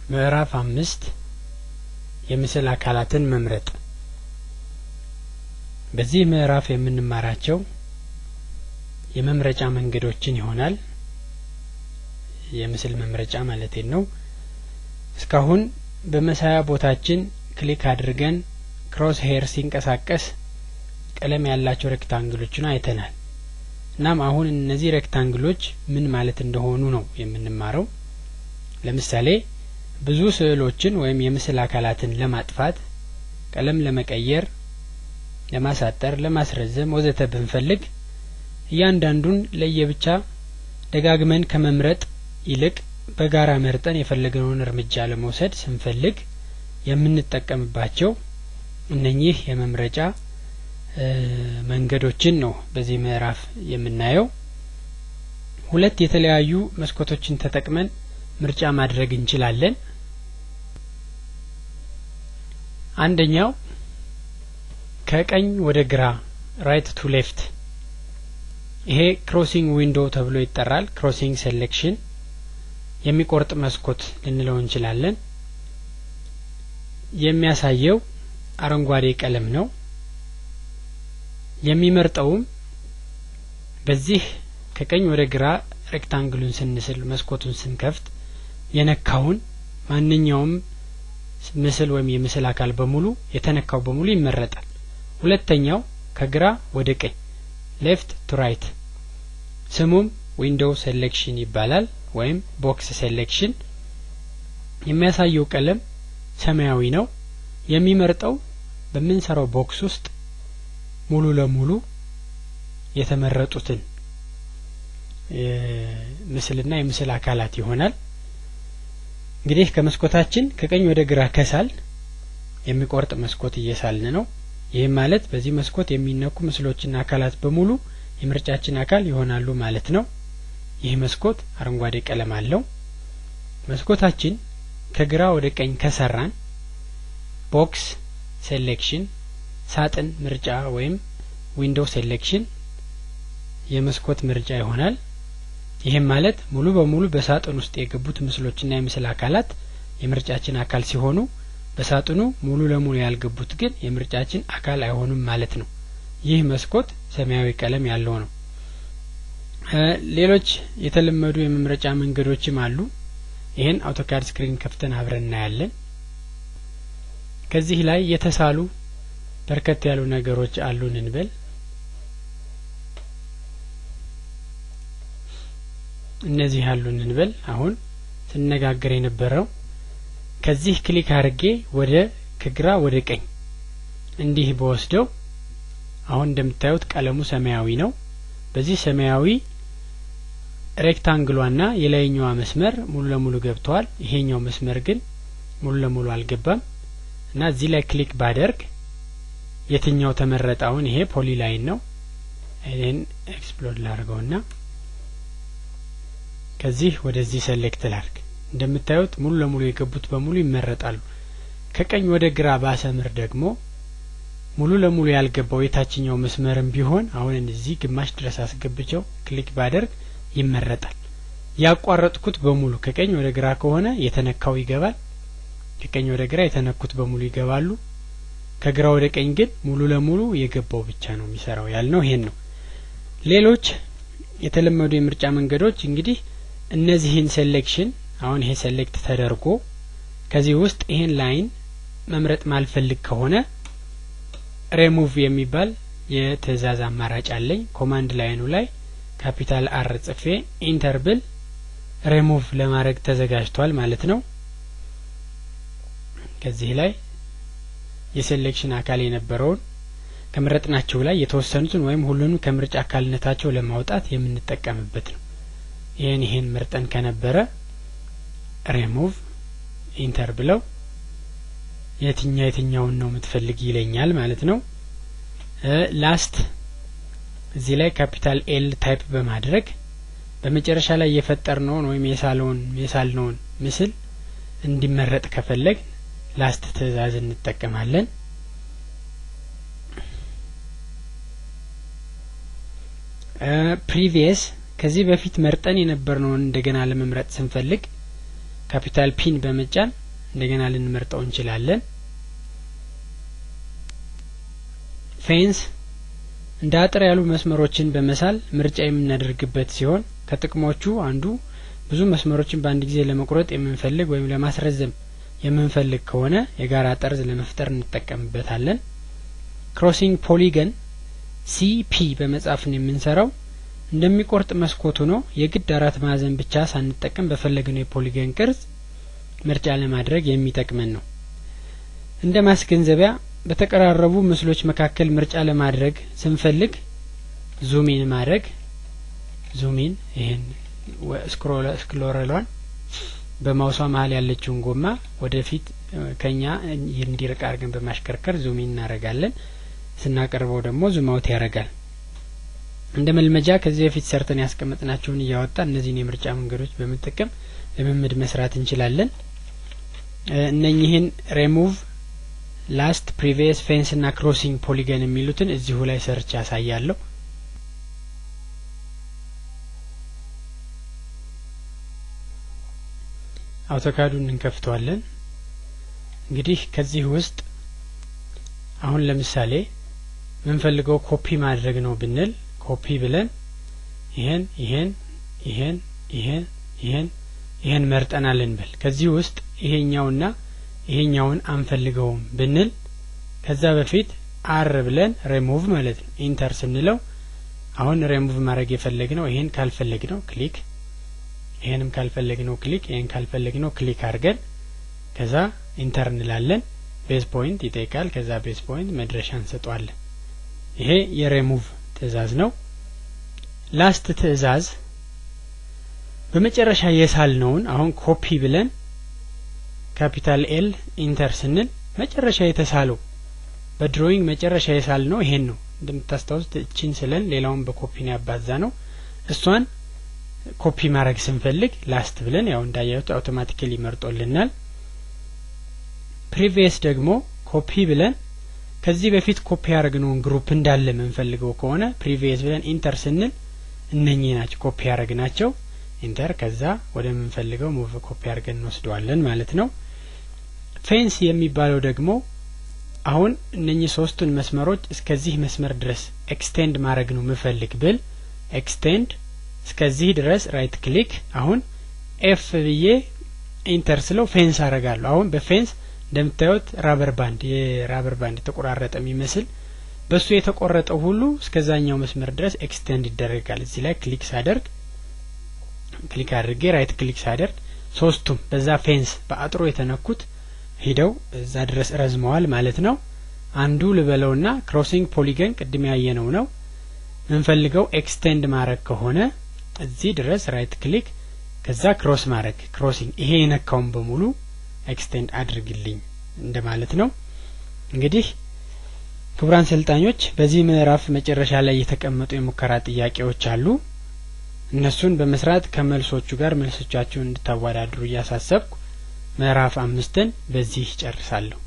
ምዕራፍ 5 የምስል አካላትን መምረጥ። በዚህ ምዕራፍ የምንማራቸው የመምረጫ መንገዶችን ይሆናል። የምስል መምረጫ ማለት ነው። እስካሁን በመሳያ ቦታችን ክሊክ አድርገን ክሮስ ሄር ሲንቀሳቀስ ቀለም ያላቸው ሬክታንግሎችን አይተናል። እናም አሁን እነዚህ ሬክታንግሎች ምን ማለት እንደሆኑ ነው የምንማረው። ለምሳሌ ብዙ ስዕሎችን ወይም የምስል አካላትን ለማጥፋት፣ ቀለም ለመቀየር፣ ለማሳጠር፣ ለማስረዘም ወዘተ ብንፈልግ እያንዳንዱን ለየብቻ ደጋግመን ከመምረጥ ይልቅ በጋራ መርጠን የፈለግነውን እርምጃ ለመውሰድ ስንፈልግ የምንጠቀምባቸው እነኚህ የመምረጫ መንገዶችን ነው በዚህ ምዕራፍ የምናየው። ሁለት የተለያዩ መስኮቶችን ተጠቅመን ምርጫ ማድረግ እንችላለን። አንደኛው ከቀኝ ወደ ግራ ራይት ቱ ሌፍት፣ ይሄ ክሮሲንግ ዊንዶው ተብሎ ይጠራል። ክሮሲንግ ሴሌክሽን የሚቆርጥ መስኮት ልንለው እንችላለን። የሚያሳየው አረንጓዴ ቀለም ነው። የሚመርጠውም በዚህ ከቀኝ ወደ ግራ ሬክታንግሉን ስንስል መስኮቱን ስንከፍት የነካውን ማንኛውም ምስል ወይም የምስል አካል በሙሉ የተነካው በሙሉ ይመረጣል። ሁለተኛው ከግራ ወደ ቀኝ ሌፍት ቱ ራይት፣ ስሙም ዊንዶው ሴሌክሽን ይባላል ወይም ቦክስ ሴሌክሽን። የሚያሳየው ቀለም ሰማያዊ ነው። የሚመርጠው በምንሰራው ቦክስ ውስጥ ሙሉ ለሙሉ የተመረጡትን ምስልና የምስል አካላት ይሆናል። እንግዲህ ከመስኮታችን ከቀኝ ወደ ግራ ከሳል የሚቆርጥ መስኮት እየሳልን ነው። ይሄም ማለት በዚህ መስኮት የሚነኩ ምስሎችና አካላት በሙሉ የምርጫችን አካል ይሆናሉ ማለት ነው። ይህ መስኮት አረንጓዴ ቀለም አለው። መስኮታችን ከግራ ወደ ቀኝ ከሰራን ቦክስ ሴሌክሽን ሳጥን ምርጫ ወይም ዊንዶው ሴሌክሽን የመስኮት ምርጫ ይሆናል። ይሄም ማለት ሙሉ በሙሉ በሳጥን ውስጥ የገቡት ምስሎችና የምስል አካላት የምርጫችን አካል ሲሆኑ በሳጥኑ ሙሉ ለሙሉ ያልገቡት ግን የምርጫችን አካል አይሆኑም ማለት ነው። ይህ መስኮት ሰማያዊ ቀለም ያለው ነው። ሌሎች የተለመዱ የመምረጫ መንገዶችም አሉ። ይሄን አውቶካድ ስክሪን ከፍተን አብረን እናያለን። ከዚህ ላይ የተሳሉ በርከት ያሉ ነገሮች አሉን እንበል። እነዚህ አሉን እንበል። አሁን ስንነጋገር የነበረው ከዚህ ክሊክ አድርጌ ወደ ከግራ ወደ ቀኝ እንዲህ በወስደው አሁን እንደምታዩት ቀለሙ ሰማያዊ ነው። በዚህ ሰማያዊ ሬክታንግሏና የላይኛዋ መስመር ሙሉ ለሙሉ ገብተዋል። ይሄኛው መስመር ግን ሙሉ ለሙሉ አልገባም እና እዚህ ላይ ክሊክ ባደርግ የትኛው ተመረጣውን? ይሄ ፖሊ ላይን ነው። ይሄን ኤክስፕሎድ ላድርገውና ከዚህ ወደዚህ ሴሌክት ላድርግ። እንደምታዩት ሙሉ ለሙሉ የገቡት በሙሉ ይመረጣሉ። ከቀኝ ወደ ግራ ባሰምር ደግሞ ሙሉ ለሙሉ ያልገባው የታችኛው መስመርም ቢሆን አሁን እዚህ ግማሽ ድረስ አስገብቸው ክሊክ ባደርግ ይመረጣል። ያቋረጥኩት በሙሉ ከቀኝ ወደ ግራ ከሆነ የተነካው ይገባል። ከቀኝ ወደ ግራ የተነኩት በሙሉ ይገባሉ። ከግራ ወደ ቀኝ ግን ሙሉ ለሙሉ የገባው ብቻ ነው የሚሰራው ያልነው ይሄን ነው። ሌሎች የተለመዱ የምርጫ መንገዶች እንግዲህ እነዚህን ሴሌክሽን አሁን ይሄ ሴሌክት ተደርጎ ከዚህ ውስጥ ይሄን ላይን መምረጥ ማልፈልግ ከሆነ ሪሙቭ የሚባል የትዕዛዝ አማራጭ አለኝ። ኮማንድ ላይኑ ላይ ካፒታል አር ጽፌ ኢንተር ብል ሪሙቭ ለማድረግ ተዘጋጅቷል ማለት ነው። ከዚህ ላይ የሴሌክሽን አካል የነበረውን ከመረጥናቸው ላይ የተወሰኑትን ወይም ሁሉንም ከምርጫ አካልነታቸው ለማውጣት የምንጠቀምበት ነው። ይሄን መርጠን ከነበረ ሪሙቭ ኢንተር ብለው የትኛውን ነው የምትፈልግ ይለኛል ማለት ነው። ላስት እዚህ ላይ ካፒታል ኤል ታይፕ በማድረግ በመጨረሻ ላይ የፈጠርነውን ወይም የሳልነውን ምስል እንዲመረጥ ከፈለግ ላስት ትዕዛዝ እንጠቀማለን። ፕሪቪየስ ከዚህ በፊት መርጠን የነበርነውን እንደገና ለመምረጥ ስንፈልግ ካፒታል ፒን በመጫን እንደገና ልንመርጠው እንችላለን። ፌንስ እንደ አጥር ያሉ መስመሮችን በመሳል ምርጫ የምናደርግበት ሲሆን ከጥቅሞቹ አንዱ ብዙ መስመሮችን በአንድ ጊዜ ለመቁረጥ የምንፈልግ ወይም ለማስረዘም የምንፈልግ ከሆነ የጋራ ጠርዝ ለመፍጠር እንጠቀምበታለን። ክሮሲንግ ፖሊገን ሲፒ በመጻፍን የምንሰራው እንደሚቆርጥ መስኮቱ ነው። የግድ አራት ማዕዘን ብቻ ሳንጠቀም በፈለግነው የፖሊገን ቅርጽ ምርጫ ለማድረግ የሚጠቅመን ነው። እንደ ማስገንዘቢያ በተቀራረቡ ምስሎች መካከል ምርጫ ለማድረግ ስንፈልግ ዙሚን ማድረግ ዙሚን ይሄን ስክሮለሯን በማውሷ መሃል ያለችውን ጎማ ወደፊት ከኛ እንዲርቅ አድርገን በማሽከርከር ዙሚን እናደርጋለን። ስናቀርበው ደግሞ ዙም አውት ያደርጋል። እንደ መልመጃ ከዚህ በፊት ሰርተን ያስቀመጥናቸውን እያወጣን እነዚህን የምርጫ መንገዶች በመጠቀም ልምምድ መስራት እንችላለን። እነኚህን ሪሙቭ ላስት ፕሪቪየስ ፌንስ እና ክሮሲንግ ፖሊገን የሚሉትን እዚሁ ላይ ሰርች ያሳያለሁ። አውቶካዱን እንከፍተዋለን። እንግዲህ ከዚህ ውስጥ አሁን ለምሳሌ ምንፈልገው ኮፒ ማድረግ ነው ብንል ኮፒ ብለን ይሄን መርጠናል እንበል። ከዚህ ውስጥ ይሄኛውና ይሄኛውን አንፈልገውም ብንል ከዛ በፊት አር ብለን ሪሙቭ ማለት ነው ኢንተር ስንለው አሁን ሪሙቭ ማድረግ የፈለግነው ይሄን ካልፈለግነው ክሊክ ይሄንም ካልፈለግነው ክሊክ ይሄን ካልፈለግነው ክሊክ አድርገን ከዛ ኢንተር እንላለን። ቤዝ ፖይንት ይጠይቃል። ከዛ ቤዝ ፖይንት መድረሻ እንሰጣለን። ይሄ የሪሙቭ ትዕዛዝ ነው። ላስት ትዕዛዝ በመጨረሻ የሳልነውን አሁን ኮፒ ብለን ካፒታል ኤል ኢንተር ስንል መጨረሻ የተሳለው በድሮይንግ መጨረሻ የሳልነው ይሄን ነው። እንደምታስታውሱት እቺን ስለን ሌላውን በኮፒ ነው ያባዛ ነው። እሷን ኮፒ ማድረግ ስንፈልግ ላስት ብለን ያው እንዳያዩት አውቶማቲካሊ ይመርጦልናል። ፕሪቪየስ ደግሞ ኮፒ ብለን ከዚህ በፊት ኮፒ ያደረግነውን ግሩፕ እንዳለ መንፈልገው ከሆነ ፕሪቪየስ ብለን ኢንተር ስንል እነኚህ ናቸው ኮፒ ያደረግናቸው። ኢንተር ከዛ ወደ መንፈልገው ሙቭ ኮፒ አድርገን እንወስደዋለን ማለት ነው። ፌንስ የሚባለው ደግሞ አሁን እነኚህ ሶስቱን መስመሮች እስከዚህ መስመር ድረስ ኤክስቴንድ ማድረግ ነው ምፈልግ ብል ኤክስቴንድ እስከዚህ ድረስ ራይት ክሊክ አሁን ኤፍ ብዬ ኢንተር ስለው ፌንስ አደርጋለሁ። አሁን በፌንስ እንደምታዩት ራበር ባንድ ተቆራረጠ የሚመስል በሱ የተቆረጠው ሁሉ እስከዛኛው መስመር ድረስ ኤክስቴንድ ይደረጋል። እዚህ ላይ ክሊክ አድርጌ ራይት ክሊክ ሳደርግ ሶስቱም በዛ ፌንስ በአጥሩ የተነኩት ሄደው እዛ ድረስ ረዝመዋል ማለት ነው። አንዱ ልበለውና ክሮሲንግ ፖሊገን ቅድም ያየነው ነው። ምንፈልገው ኤክስቴንድ ማድረግ ከሆነ እዚህ ድረስ ራይት ክሊክ ከዛ ክሮስ ማድረግ ክሮሲንግ ይሄ የነካውን በሙሉ ኤክስቴንድ አድርግልኝ እንደማለት ነው። እንግዲህ ክቡራን ሰልጣኞች በዚህ ምዕራፍ መጨረሻ ላይ የተቀመጡ የሙከራ ጥያቄዎች አሉ። እነሱን በመስራት ከመልሶቹ ጋር መልሶቻችሁን እንድታወዳድሩ እያሳሰብኩ ምዕራፍ 5ን በዚህ ጨርሳለሁ።